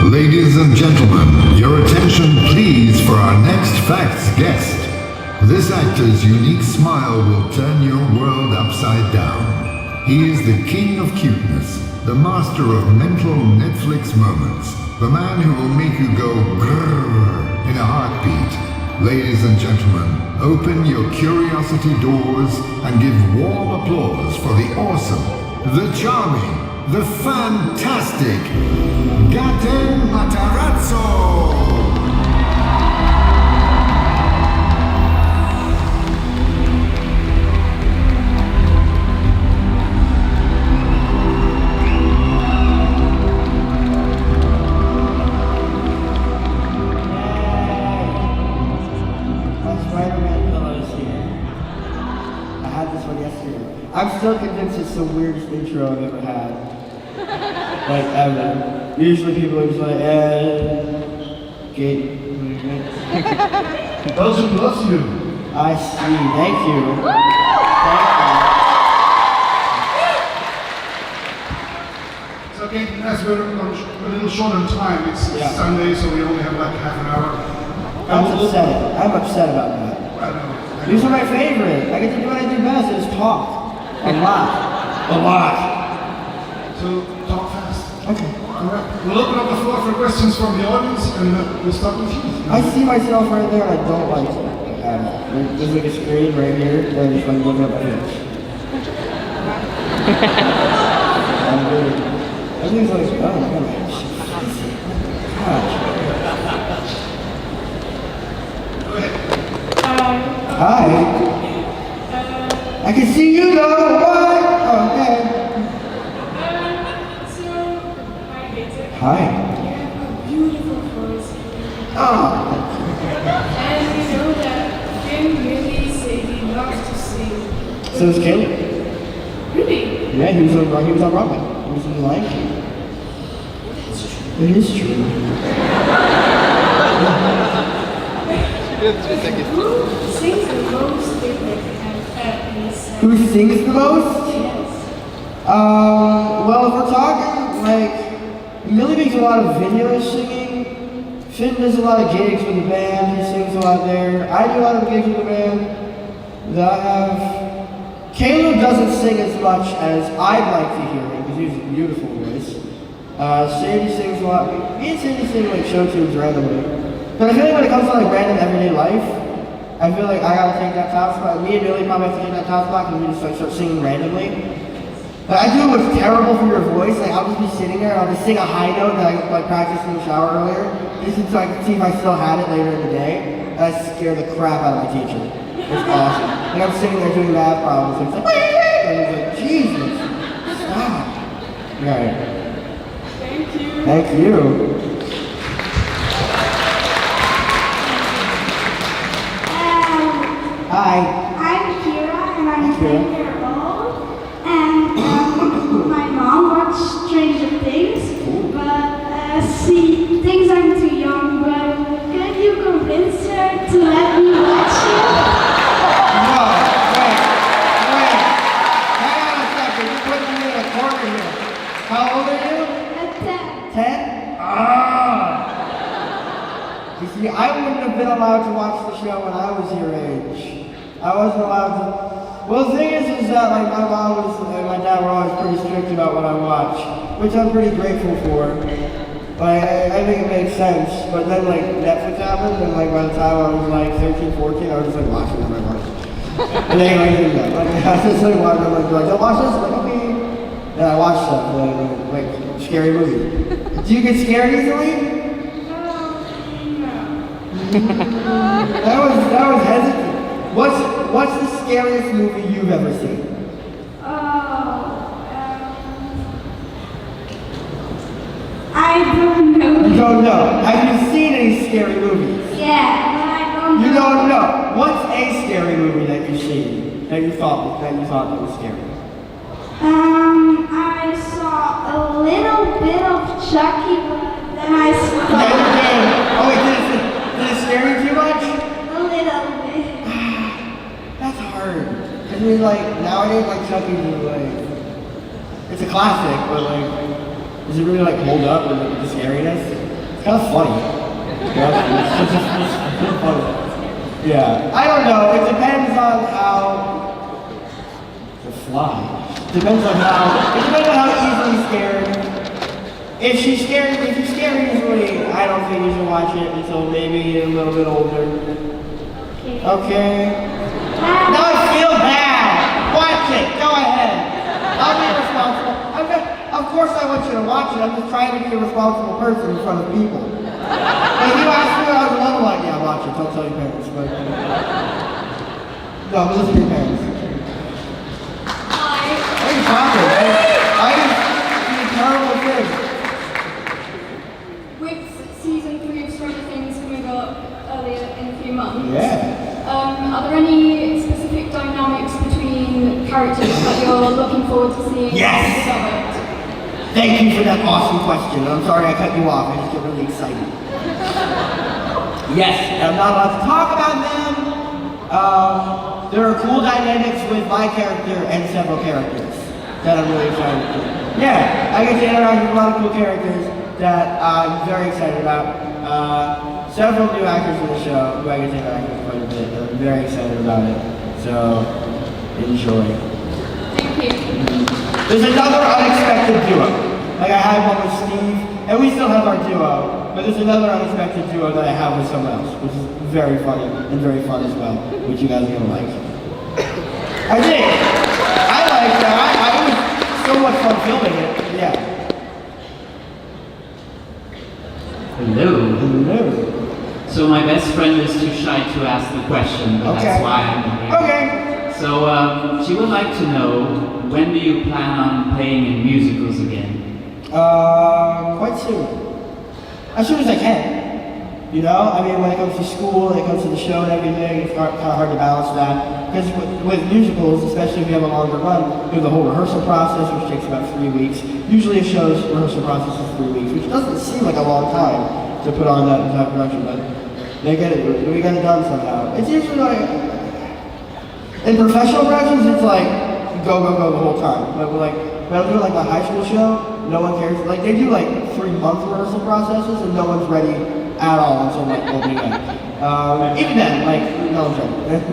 Ladies and gentlemen, your attention please for our next Facts guest. This actor's unique smile will turn your world upside down. He is the king of cuteness, the master of mental Netflix moments, the man who will make you go grrr in a heartbeat. Ladies and gentlemen, open your curiosity doors and give warm applause for the awesome, the charming, the fantastic Gaten Matarazzo! I'm still convinced it's the weirdest intro I've ever had. Like, ever. Usually people are just like, Gaten. Belgium loves you. I see, thank you. So Gaten, as we're a little short on time, it's Sunday, so we only have like half an hour. I'm upset about that. I know. These are my favorite. I get to do what I do best, is talk. A lot. So talk fast. Okay. Alright. We'll open up the floor for questions from the audience, and we'll start with you. I see myself right there, and I don't like it. There's like a screen right here, and I'm just like looking at my face. Everything's like, oh my gosh. Go ahead. Hi. I can see you though. What? Oh, okay. Hi, Gaten. Hi. You have a beautiful voice. Oh. And we know that Finn really said he loves to sing. So is Caleb. Really? Yeah, he was on Broadway. He was in the Lion King. That's true. It is true. Who sings the most different? Who sings the most? Yes. Well, if we're talking, like, Millie makes a lot of videos singing. Finn does a lot of gigs with the band. He sings a lot there. I do a lot of gigs with the band that I have. Caleb doesn't sing as much as I'd like to hear him because he has a beautiful voice. Sadie sings a lot. Me and Sadie sing like show tunes randomly. But I feel like when it comes to like random everyday life, I feel like I gotta take that top spot. Me and Billy probably have to take that top spot because we just like start singing randomly. But I do what's terrible for your voice. Like I'll just be sitting there and I'll just sing a high note that I like practiced in the shower earlier, just so I can see if I still had it later in the day. And I scare the crap out of my teacher. It's awesome. Like I'm sitting there doing math problems and it's like, and it's like, Jesus, stop. Right. Thank you. Thank you. Hi. I'm Kira and I'm Hi, Kira. 10 years old. And my mom watched Stranger Things, but she thinks I'm too young. But could you convince her to let me watch it? No, wait. Hang on a second. You're putting me in a corner here. How old are you? At 10. 10? Ah. You see, I wouldn't have been allowed to watch the show when I was your age. I wasn't allowed to. Well, the thing is that like my mom and my dad were always pretty strict about what I watch, which I'm pretty grateful for. Like, I think it makes sense. But then like Netflix happened, and like by the time I was like 13, 14, I was just like watching what I watched. And they like did that. Like I was just like watching, like don't watch this. Like okay. And I watched stuff like scary movies. Do you get scared easily? That was hesitant. What's the scariest movie you've ever seen? I don't know. You don't know. Have you seen any scary movies? Yeah, but I don't know. You don't know. What's a scary movie that you've seen that you thought that was scary? I saw a little bit of Chucky, but then I stopped. Oh wait, did it scare you too much? A little bit. That's hard. I mean, like nowadays, like Chucky is like it's a classic, but like, does it really like hold up with like, the scariness? kind of funny. It's just funny. Yeah. I don't know. It depends on how the fly. Depends on how easily scared. If you're scared easily, I don't think you should watch it until maybe a little bit older. Okay. Now I feel bad. Watch it. Go ahead. I'll be responsible. Of course I want you to watch it. I'm just trying to be a responsible person in front of people. If you ask me when I was little, like, yeah, watch it. Don't tell your parents. But, no, but listen to your parents. What are you talking? I do terrible things. With season 3 of Stranger Things coming up earlier in a few months, are there any specific dynamics between characters that you're looking forward to seeing developed? Thank you for that awesome question. I'm sorry I cut you off. I just get really excited. Yes, I'm not allowed to talk about them. There are cool dynamics with my character and several characters that I'm really excited for. Yeah, I get to interact with a lot of cool characters that I'm very excited about. Several new actors in the show who I get to interact with quite a bit. I'm very excited about it. So, enjoy. Thank you. There's another unexpected duo. Like I had one with Steve, and we still have our duo, but there's another unexpected duo that I have with someone else, which is very funny and very fun as well, which you guys are gonna like. I think. I like that. It was so much fun filming it. Yeah. Hello. Hello. So my best friend is too shy to ask the question, but that's why I'm here. Okay. So she would like to know, when do you plan on playing in musicals again? Quite soon. As soon as I can. You know, I mean, when it comes to school, when it comes to the show and everything, it's kind of hard to balance that. Because with musicals, especially if you have a longer run, you have the whole rehearsal process, which takes about 3 weeks. Usually a show's rehearsal process is 3 weeks, which doesn't seem like a long time to put on that entire production, but they get it. We get it done somehow. It's usually like, in professional productions, it's like go the whole time. But like when I'm doing like a high school show, no one cares. Like they do like 3-month rehearsal processes, and no one's ready at all until like opening night. Even then, like no one's ready.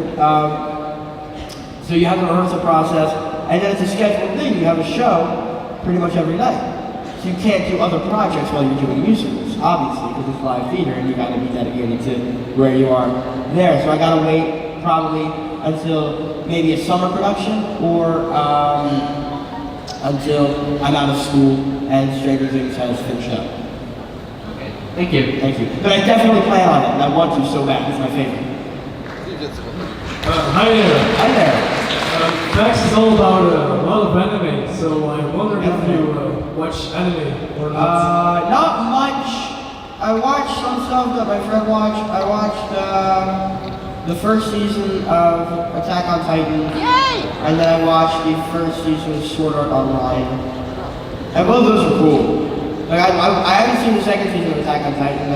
So you have the rehearsal process, and then it's a scheduled thing. You have a show pretty much every night. So you can't do other projects while you're doing musicals, obviously, because it's live theater, and you gotta be dedicated to where you are there. So I gotta wait probably until maybe a summer production, or until I'm out of school and Stranger Things has finished up. Okay, thank you. Thank you. But I definitely plan on it, and I want to so bad. It's my favorite. Hi there. Hi there. Facts is all about a lot of anime, so I wonder if you watch anime or not. Not much. I watched some stuff that my friend watched. I watched the first season of Attack on Titan. Yay! And then I watched the first season of Sword Art Online. And both of those are cool. Like I haven't seen the second season of Attack on Titan.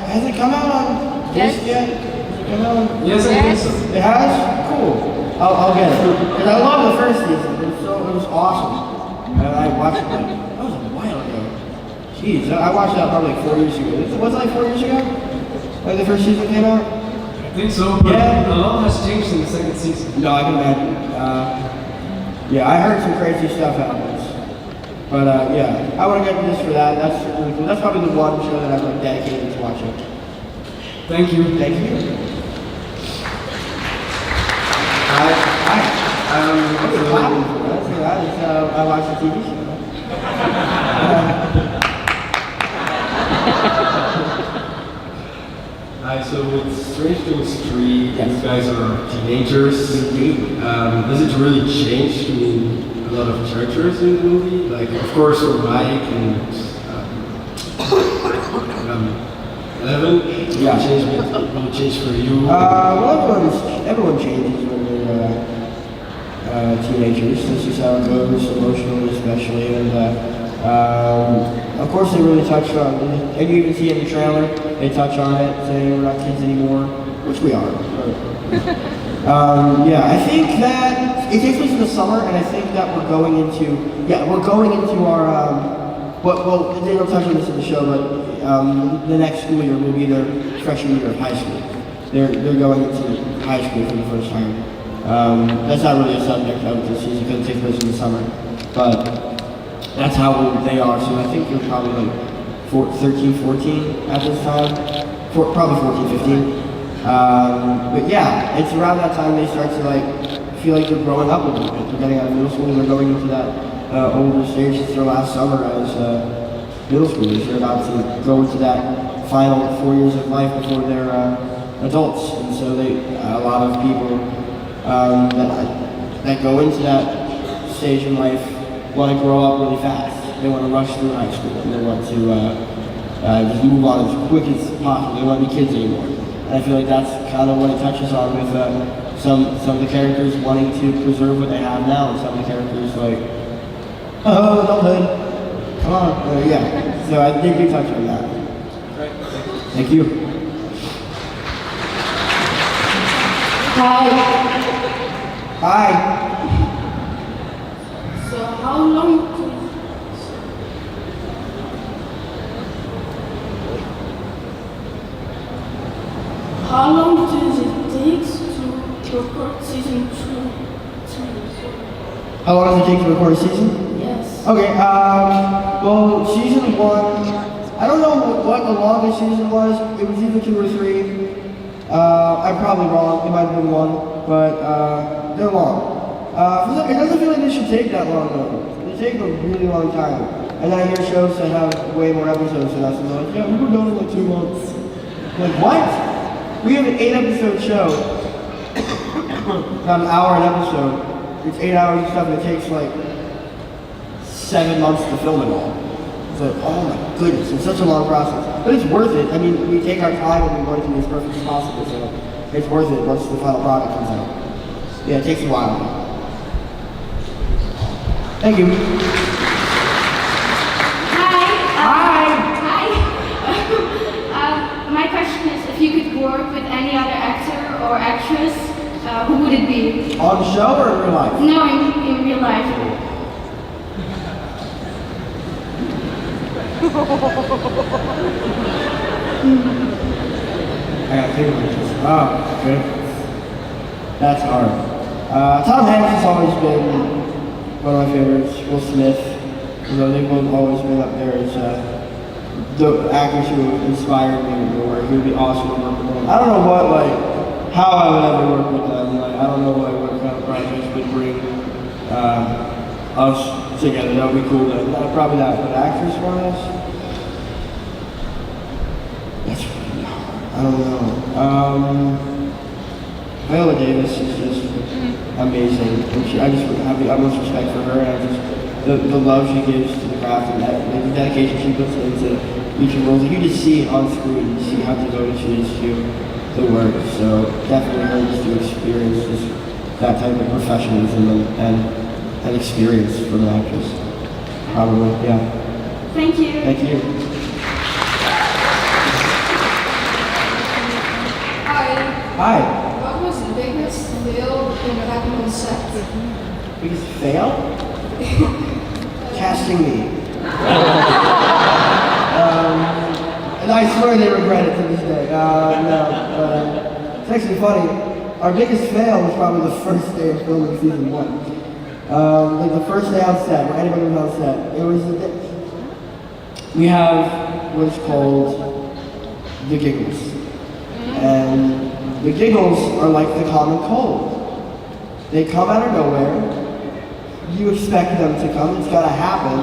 Has it come out on disc yet? Has it come out? Yes, I think so. It has? Cool. I'll get it. Because I love the first season. It was awesome. And I watched it that was a while ago. Jeez, I watched that probably like 4 years ago. Was it like 4 years ago? When the first season came out? I think so, but a lot has changed in the second season. No, I can imagine. Yeah, I heard some crazy stuff happens. But yeah, I want to get this for that. That's really cool. That's probably the one show that I'm like dedicated to watching. Thank you. Thank you. I watched a TV show. Hi, so with Stranger Things 3, you guys are teenagers. Does it really change a lot of characters in the movie? Like, of course, for Mike and 11, Yeah. will it change for you? Well, everyone changes when they're teenagers. This is how it goes, emotionally especially. And of course, they really touch on, and you even see in the trailer, they touch on it, saying we're not kids anymore, which we are. Yeah, I think that it takes place in the summer, and I think that we're going into our well, they don't touch on this in the show, but the next school year will be their freshman year of high school. They're going into high school for the first time. That's not really a subject of the season because it takes place in the summer, but that's how old they are. So I think they're probably like 13, 14 at this time, probably 14, 15. But yeah, it's around that time they start to like feel like they're growing up a little bit. They're getting out of middle school and they're going into that older stage. It's their last summer as middle schoolers. They're about to go into that final 4 years of life before they're adults. And so a lot of people that go into that stage in life want to grow up really fast. They want to rush through high school and they want to just move on as quick as possible. They don't want to be kids anymore. And I feel like that's kind of what it touches on with some of the characters wanting to preserve what they have now, and some of the characters like, oh, adulthood, come on, yeah. So I think we touched on that. Great. Thank you. Hi. Hi. So how long does it take to record season 2? How long does it take to record a season? Yes. Okay, well, season 1, I don't know what the longest season was. It was either 2 or 3. I'm probably wrong. It might have been 1, but they're long. It doesn't feel like they should take that long, though. They take a really long time. And then I hear shows that have way more episodes than us, and they're like, yeah, we were done in like 2 months. I'm like, what? We have an 8-episode show. About an hour an episode. It's 8 hours of stuff, and it takes like 7 months to film it all. It's like, oh my goodness, it's such a long process. But it's worth it. I mean, we take our time and we want it to be as perfect as possible, so it's worth it once the final product comes out. Yeah, it takes a while. Thank you. Hi. My question is, if you could work with any other actor or actress, who would it be? On the show or in real life? No, in real life. I gotta think about this. Oh, okay. That's hard. Tom Hanks has always been one of my favorites. Will Smith, they've both always been up there as the actors who inspired me to work. It would be awesome to work with them. I don't know how I would ever work with them. Like, I don't know what kind of projects would bring us together. That would be cool. Probably that. But actors-wise, that's really hard. I don't know. Viola Davis is just amazing. And I just have the utmost respect for her, and the love she gives to the craft and the dedication she puts into each of the roles. You just see it on screen. You see how devoted she is to the work. So definitely her just to experience that type of professionalism and experience from an actress. Probably, yeah. Thank you. Thank you. Hi. Hi. What was the biggest fail that happened on set? Biggest fail? Casting me. And I swear they regret it to this day. No, but it's actually funny. Our biggest fail was probably the first day of filming season 1. Like the first day on set, where anybody was on set. It was we have what's called the giggles. And the giggles are like the common cold. They come out of nowhere. You expect them to come, it's gotta happen,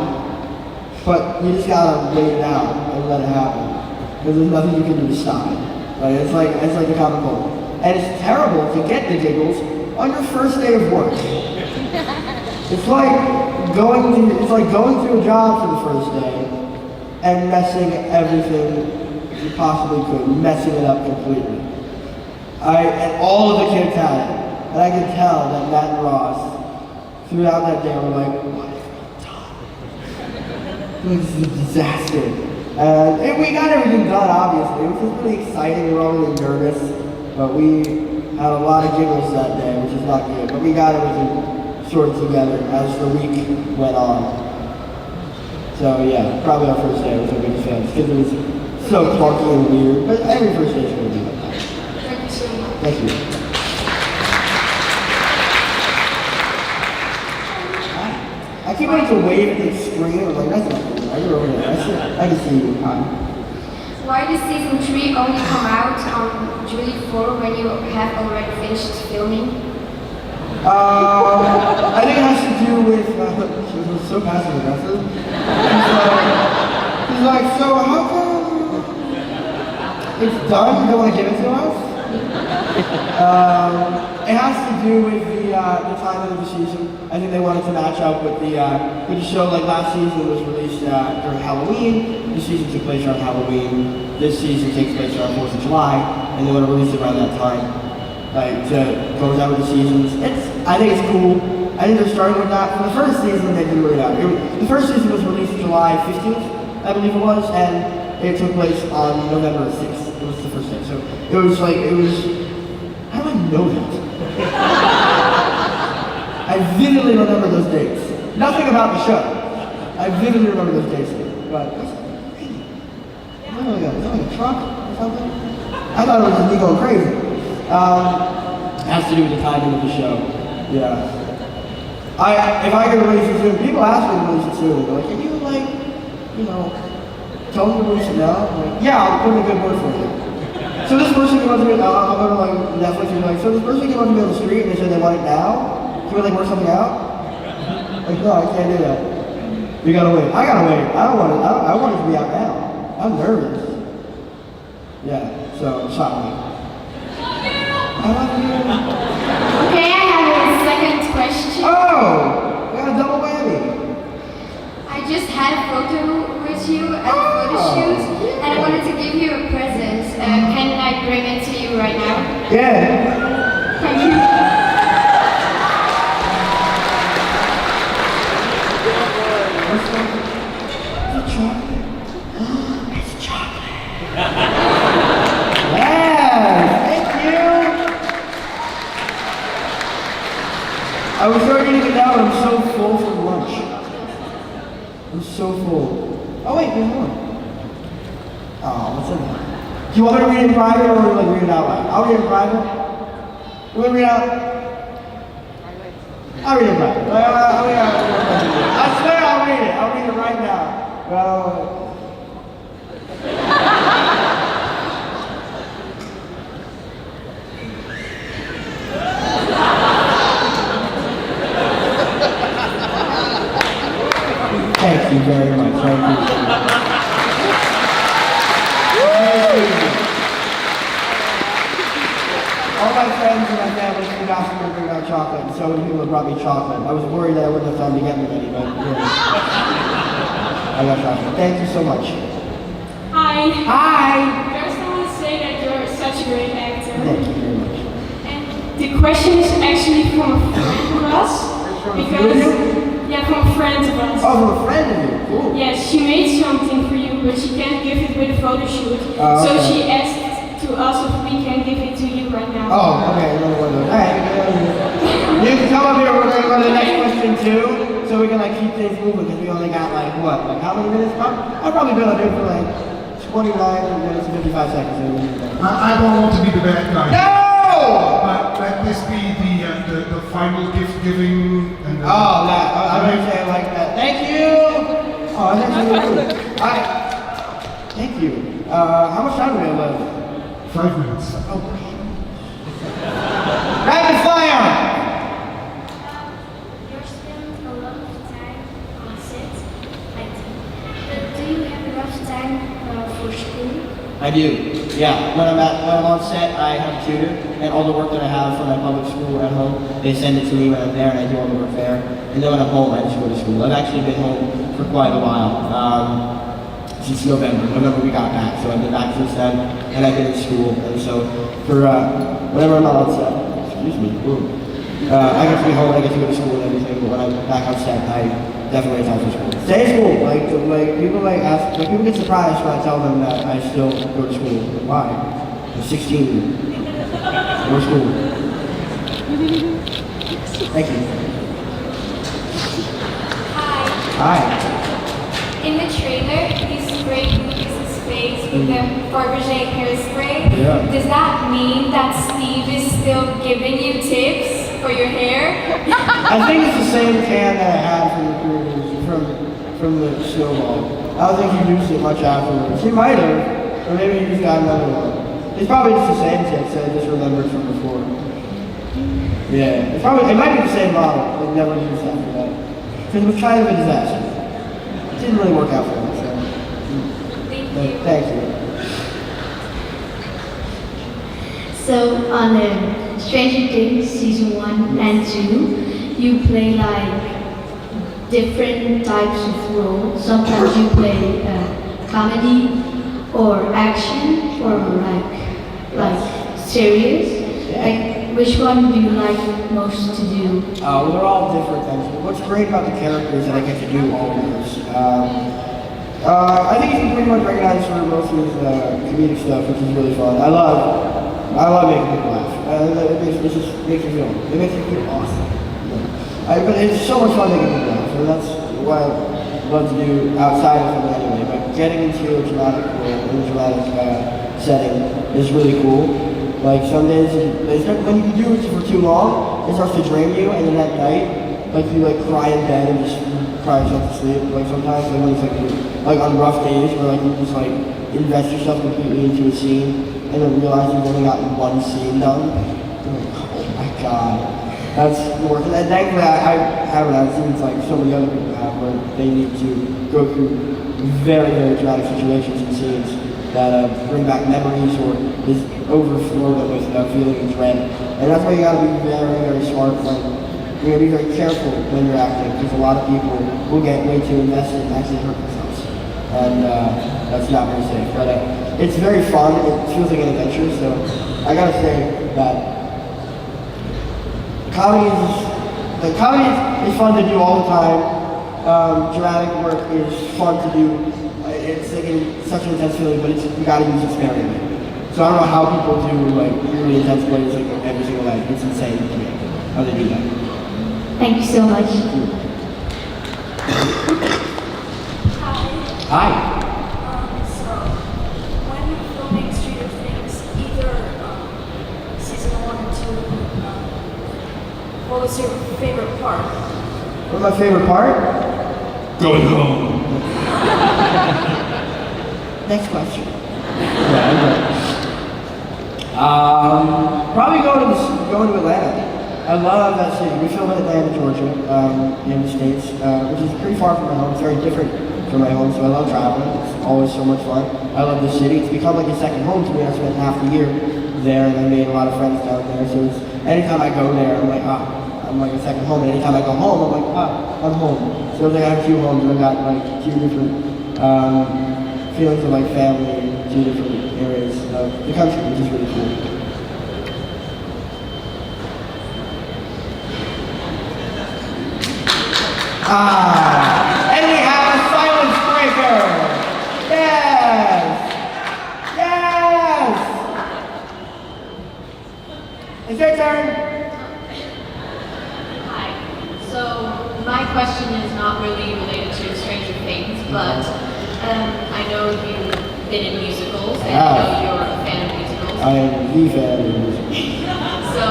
but you just gotta wait it out and let it happen. Because there's nothing you can do to stop it. Right? It's like the common cold. And it's terrible to get the giggles on your first day of work. It's like going through a job for the first day and messing everything you possibly could, messing it up completely. And all of the kids had it. And I could tell that Matt and Ross, throughout that day, were like, what have we done? This is a disaster. And we got everything done, obviously. It was just really exciting. We were all really nervous. But we had a lot of giggles that day, which is not good. But we got everything sorted together as the week went on. So yeah, probably our first day was our biggest fans because it was so clunky and weird. But every first day is going to be like that. Thank you so much. Thank you. I keep wanting to wave at the screen. I'm like, that's not cool. I go over there. I can see you. Why does season 3 only come out on July 4 when you have already finished filming? I think it has to do with, she was so passive aggressive. He's like, so how come it's done, you don't want to give it to us? It has to do with the timing of the season. I think they wanted to match up with the show. Like last season was released during Halloween. This season took place around Halloween. This season takes place around 4th of July, and they want to release it around that time. Like to go down with the seasons. I think it's cool. I think they're starting with that. For the first season, they didn't really have. The first season was released July 15th, I believe it was, and it took place on November 6th. It was the first day. So it was like, how do I know that? I vividly remember those dates. Nothing about the show. I vividly remember those dates. But what's that? Is that like a truck or something? I thought it was just me going crazy. It has to do with the timing of the show. Yeah. If I could release it soon, people ask me to release it soon. They're like, can you tell me to release it now? I'm like, yeah, I'll put in a good word for you. So this person came up to me, I'll go to like Netflix and be like, so this person came up to me on the street and they said they want it now? Can we like work something out? Like, no, I can't do that. You gotta wait. I gotta wait. I want it to be out now. I'm nervous. Yeah, so sorry. I love you. Okay, I have a second question. Oh, we got a double whammy. I just had a photo with you at the photo shoot, and I wanted to give you a present. Can I bring it to you right now? Yeah. Thank you. It's chocolate. It's chocolate. Yeah, thank you. I was starting to eat it now, but I'm so full from lunch. I'm so full. Oh wait, there's more. Oh, what's in there? Do you want me to read it in private or like read it out loud? I'll read it in private. You want me to read it out? I'll read it in private. I swear I'll read it. I'll read it right now. Well. Thank you very much. I appreciate it. All my friends and my family keep asking me to bring out chocolate, and so many people have brought me chocolate. I was worried that I wouldn't have time to get me any, but I got chocolate. Thank you so much. Hi. Hi. First, I want to say that you're such a great actor. Thank you very much. And the question is actually from a friend of us. Yeah, from a friend of us. Oh, from a friend of you. Cool. Yes, she made something for you, but she can't give it with a photo shoot. Oh, so okay. she asked to us if we can give it to you right now. Oh, okay. Another one of those. All right. You can come up here. We're going to go to the next question too, so we can like keep things moving because we only got like what? Like how many minutes? I'll probably be able to do it for like 29 minutes and 55 seconds. I don't want to be the bad guy. No! But let this be the final gift giving. And Oh, that. I'm going to say it like that. Thank you! Oh, that's actually really good. Thank you. How much time do we have left? 5 minutes. Oh. Rapid fire! You're spending a lot of time on set, I think. But do you have enough time for school? I do. Yeah. When I'm on set, I have a tutor, and all the work that I have for my public school at home, they send it to me when I'm there, and I do all the work there. And then when I'm home, I just go to school. I've actually been home for quite a while. Since November we got back, so I've been back since then, and I've been in school, and so for whenever I'm not on set, excuse me, I get to be home, I get to go to school and everything, but when I'm back on set, I definitely have time for school. Stay in school, like people ask, people get surprised when I tell them that I still go to school. Like, why? I'm 16, more school. Thank you. Hi. Hi. in the trailer, he sprayed Lucas's face with the Fabergé hairspray. Yeah. Does that mean that Steve is still giving you tips for your hair? I think it's the same can that I had from the previous, from the snowball. I don't think he used it much afterwards. He might have, or maybe he just got another one. It's probably just the same tip, so I just remembered from before. Yeah, it might be the same model. They never used after that. Because it was kind of a disaster. It didn't really work out for me, so. Thank you. So on Stranger Things season 1 and 2, you play like different types of roles. Sometimes you play comedy or action or like serious. Like, which one do you like most to do? Well, they're all different things. What's great about the characters is that I get to do all of those. I think you can pretty much recognize for most of his comedic stuff, which is really fun. I love making people laugh. It just makes me feel awesome. But it's so much fun making people laugh, and that's what I love to do outside of it anyway. But getting into a dramatic role, in a dramatic setting is really cool. Like some days, when you do it for too long, it starts to drain you, and then at night, like you like cry in bed and just cry yourself to sleep. Like sometimes, like when it's like on rough days where like you just like invest yourself completely into a scene, and then realize you've only got one scene done. You're like, oh my god, that's work. And thankfully, I haven't had scenes like so many other people have, where they need to go through very, very dramatic situations and scenes that bring back memories or just overflow them with feeling and dread. And that's why you gotta be very, very smart. Like, you gotta be very careful when you're acting, because a lot of people will get way too invested and actually hurt themselves. And that's not very safe. But it's very fun. It feels like an adventure. So I gotta say that comedy is fun to do all the time. Dramatic work is fun to do. It's like such an intense feeling, but you gotta use it sparingly. So I don't know how people do like really intense plays like every single night. It's insane to me how they do that. Thank you so much. Hi. So, when filming Stranger Things, either season 1 or 2, what was your favorite part? What's my favorite part? Going home. Next question. Probably going to Atlanta. I love that city. We film in Atlanta, Georgia, in the States, which is pretty far from my home. It's very different from my home, so I love traveling. It's always so much fun. I love the city. It's become like a second home to me. I spent half the year there, and I made a lot of friends down there. So anytime I go there, I'm like, I'm like a second home. And anytime I go home, I'm like, I'm home. So I have two homes, and I've got like two different feelings of like family in two different areas of the country, which is really cool. And we have a silence breaker. Yes. It's your turn. Hi. So my question is not really related to Stranger Things, but I know you've been in musicals, and I know you're a fan of musicals. I am the fan of musicals. So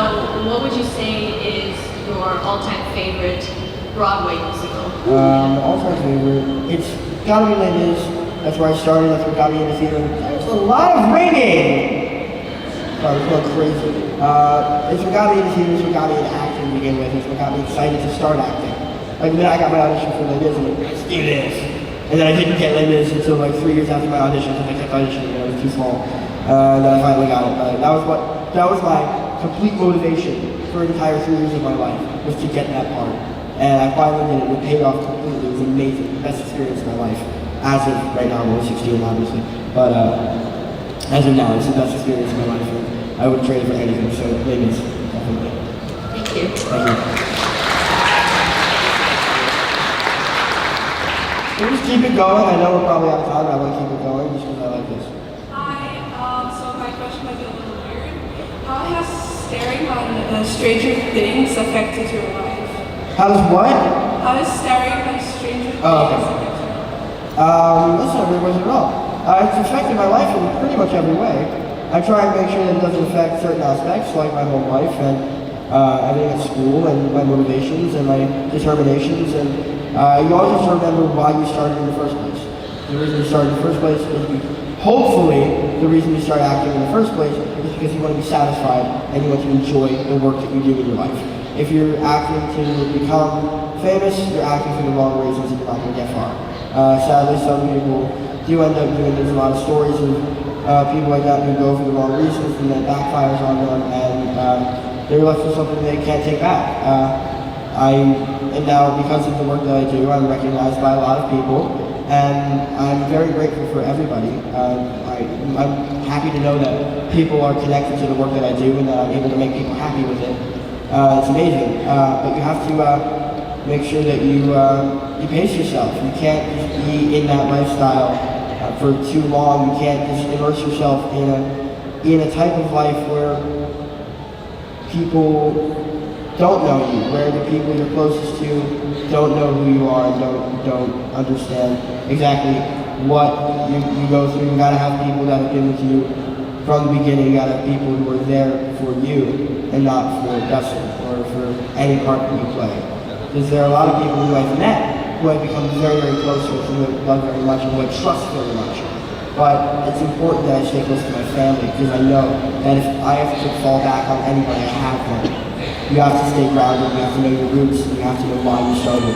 what would you say is your all-time favorite Broadway musical? All-time favorite. It's gotta be Les Mis. That's where I started. That's what got me in the theater. There's a lot of ringing. Sorry, it's going crazy. It's what got me in the theater. It's what got me into acting to begin with. It's what got me excited to start acting. Like the minute I got my audition for Les Mis, I'm like, let's do this. And then I didn't get Les Mis until like 3 years after my audition, because I kept auditioning and I was too small. And then I finally got it. That was my complete motivation for the entire 3 years of my life, was to get that part. And I finally did it. It paid off completely. It was amazing. The best experience of my life. As of right now, I'm only 16, obviously. But as of now, it's the best experience of my life. And I wouldn't trade it for anything. So ladies, definitely. Thank you. Thank you. We'll just keep it going. I know we're probably out of time, but I want to keep it going just because I like this. Hi, so my question might be a little weird. How has staring on Stranger Things affected your life? How does what? How is staring on Stranger Things affected your life? Listen, every way at all. It's affected my life in pretty much every way. I try and make sure that it doesn't affect certain aspects, like my home life and everything at school and my motivations and my determinations. And you always have to remember why you started in the first place. The reason you started in the first place is hopefully the reason you start acting in the first place is because you want to be satisfied and you want to enjoy the work that you do in your life. If you're acting to become famous, you're acting for the wrong reasons and you're not going to get far. Sadly, some people do end up doing, there's a lot of stories of people like that who go for the wrong reasons and then backfires on them and they're left with something they can't take back. And now because of the work that I do, I'm recognized by a lot of people and I'm very grateful for everybody. I'm happy to know that people are connected to the work that I do and that I'm able to make people happy with it. It's amazing, but you have to make sure that you pace yourself. You can't just be in that lifestyle for too long. You can't just immerse yourself in a type of life where people don't know you, where the people you're closest to don't know who you are and don't understand exactly what you go through. You gotta have people that have been with you from the beginning. You gotta have people who are there for you and not for Dustin or for any part that you play. Because there are a lot of people who I've met who I've become very, very close with, who I love very much, and who I trust very much. But it's important that I stay close to my family because I know that if I have to fall back on anybody, I have them. You have to stay grounded, you have to know your roots, and you have to know why you started.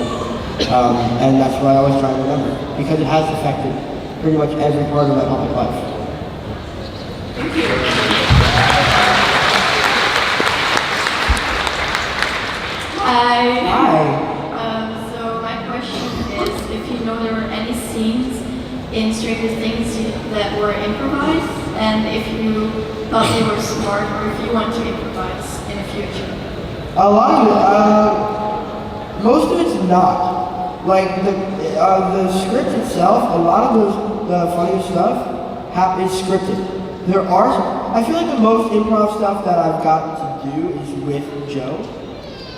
And that's what I always try to remember, because it has affected pretty much every part of my public life. Thank you. Hi. So my question is if you know there were any scenes in Stranger Things that were improvised, and if you thought they were smart, or if you want to improvise in the future. A lot of it, most of it's not. Like the script itself, a lot of the funny stuff is scripted. I feel like the most improv stuff that I've gotten to do is with Joe.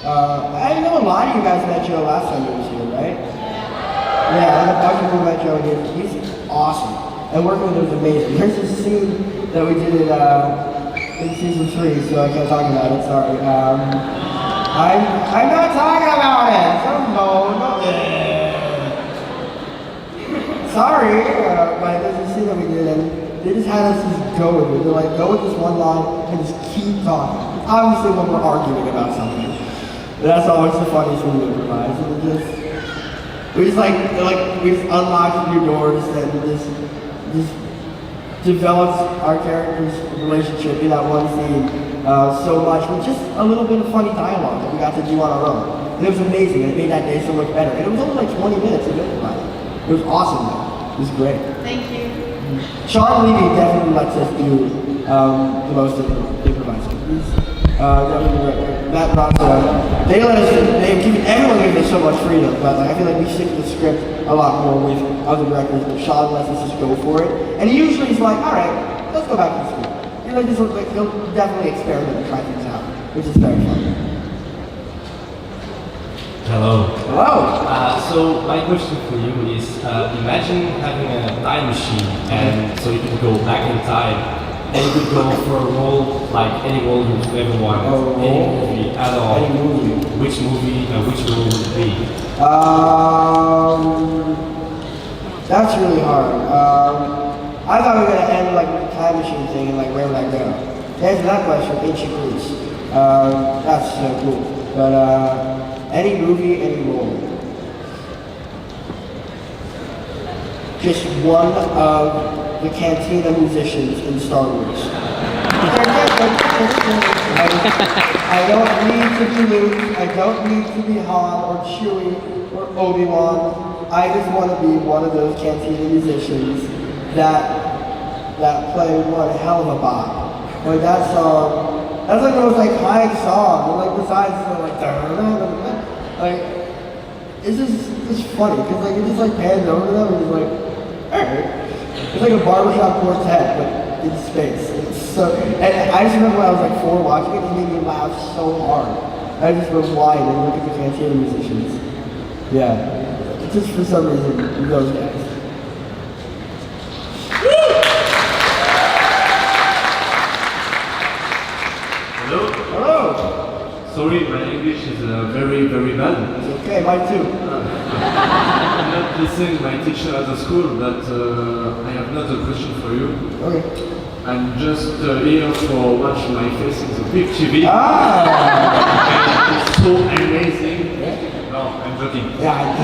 I know a lot of you guys met Joe last time he was here, right? Yeah, a bunch of people met Joe here. He's awesome. And working with him is amazing. There's this scene that we did in season 3, so I can't talk about it, sorry. I'm not talking about it! Sorry, but there's a scene that we did and they just had us just go with it. They're like, go with this one line and just keep talking. Obviously when we're arguing about something. But that's always the funniest when we improvise. And we just unlocked new doors and just developed our characters' relationship in that one scene so much with just a little bit of funny dialogue that we got to do on our own. And it was amazing. It made that day so much better. And it was only like 20 minutes of improvising. It was awesome though. It was great. Thank you. Sean Levy definitely lets us do the most of the improvising. Matt Bronson, everyone gives us so much freedom, but I feel like we stick to the script a lot more with other directors, but Sean lets us just go for it. And he usually is like, alright, let's go back to the script. He'll definitely experiment and try things out, which is very fun. Hello. Hello. So my question for you is, imagine having a time machine, and so you can go back in time, and you could go for a role, like any role you've ever wanted, any movie at all. Any movie. Which movie, which role would it be? That's really hard. I thought we were gonna end like with the time machine thing and like where would I go? To answer that question, ancient Greece. That's so cool. But any movie, any role. Just one of the Cantina musicians in Star Wars. I don't need to be Luke, I don't need to be Han or Chewie or Obi-Wan. I just want to be one of those Cantina musicians that play one hell of a bop. Like that song, that's like the most iconic song. Like besides it's just funny because like it just like pans over to them and it's like, alright. It's like a barbershop quartet, but in space. It's so, and I just remember when I was like 4 watching it, it made me laugh so hard. I just went wide and look at the Cantina musicians. Yeah, just for some reason, those guys. sorry, my English is very, very bad. It's okay, mine too. I'm not listening my teacher at the school, but I have another question for you. Okay. I'm just here for watch my face in the big TV. Ah! It's so amazing. Yeah. No, I'm joking. Yeah.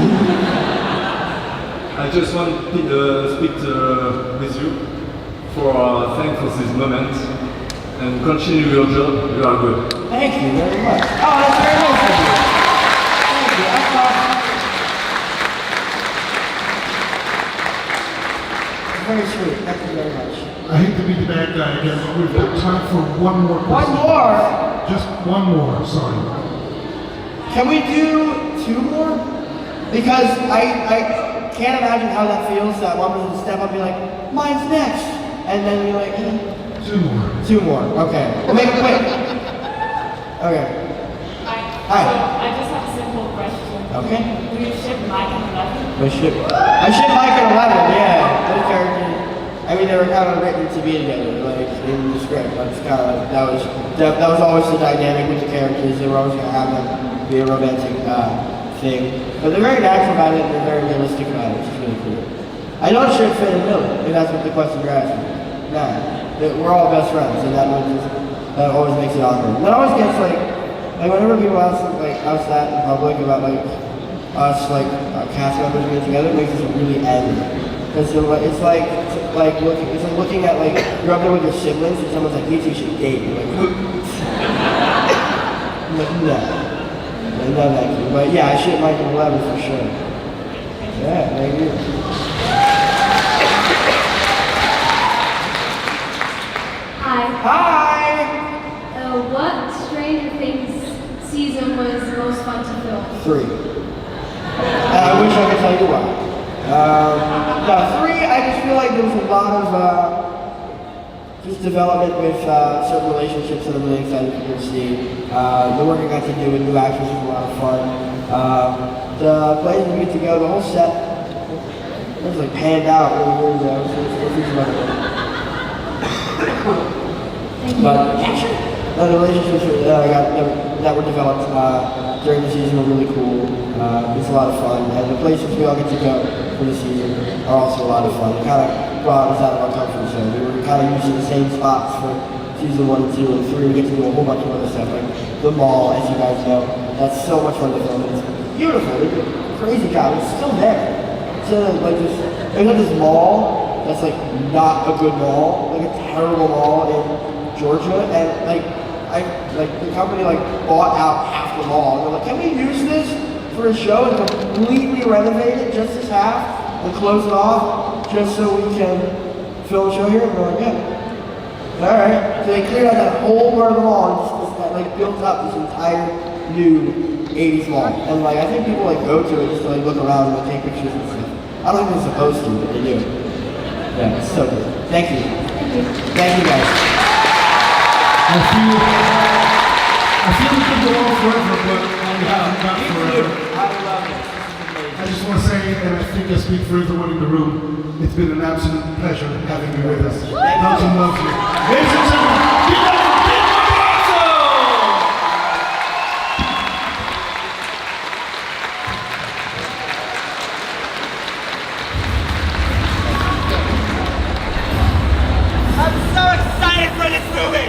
I just want to speak with you for thank for this moment and continue your job. You are good. Thank you very much. Oh, that's very nice of you. Thank you. That's awesome. Very sweet. Thank you very much. I hate to be the bad guy again, but we've got time for one more question. One more? Just one more, sorry. Can we do 2 more? Because I can't imagine how that feels, that one person step up and be like, mine's next. And then be like, 2 more. 2 more. Okay. We'll make it quick. Okay. Hi. So I just have a simple question. Okay. Do you ship Mike and 11? I ship Mike and 11, yeah. Those characters. I mean, they were kind of written to be together, like in the script. That's kind of that was always the dynamic with the characters. They were always gonna have them be a romantic thing, but they're very natural about it and they're very realistic about it, which is really cool. I don't ship Finn and Billy, if that's what the question you're asking. Nah, we're all best friends, and that always makes it awkward. And that always gets like whenever people ask us that in public about us cast members being together, it makes us really angry. Because it's like looking at you're up there with your siblings and someone's like, you two should date. You're like, I'm like, no. No, thank you. But yeah, I ship Mike and 11 for sure. Yeah, thank you. Hi. What Stranger Things season was most fun to film? 3. And I wish I could tell you why. No, 3, I just feel like there was a lot of just development with certain relationships that I'm really excited for people to see. The work I got to do with new actors was a lot of fun. The place we get to go, the whole set, it was panned out really weird. But the relationships that were developed during the season were really cool. It's a lot of fun, and the places we all get to go for the season are also a lot of fun. It kind of brought us out of our comfort zone. We were kind of using the same spots for season 1 and 2 and 3. We get to do a whole bunch of other stuff, like the mall, as you guys know. That's so much fun to film. It's beautiful. They did a crazy job. It's still there. There's this mall that's not a good mall, a terrible mall in Georgia, and the company bought out half the mall. And they're like, can we use this for a show and completely renovate it, just this half, and close it off, just so we can film a show here? And we're like, yeah. Alright. So they cleared out that whole part of the mall and built up this entire new 80s mall. And I think people go to it just to look around and take pictures and stuff. I don't think they're supposed to, but they do. Yeah, it's so good. Thank you. Thank you guys. I feel we could go on forever, but we haven't got forever. I love it. I just want to say, and I think I speak for everyone in the room, it's been an absolute pleasure having you with us. Loves and loves you. Ladies and gentlemen, give it up for Gaten Matarazzo! I'm so excited for this movie!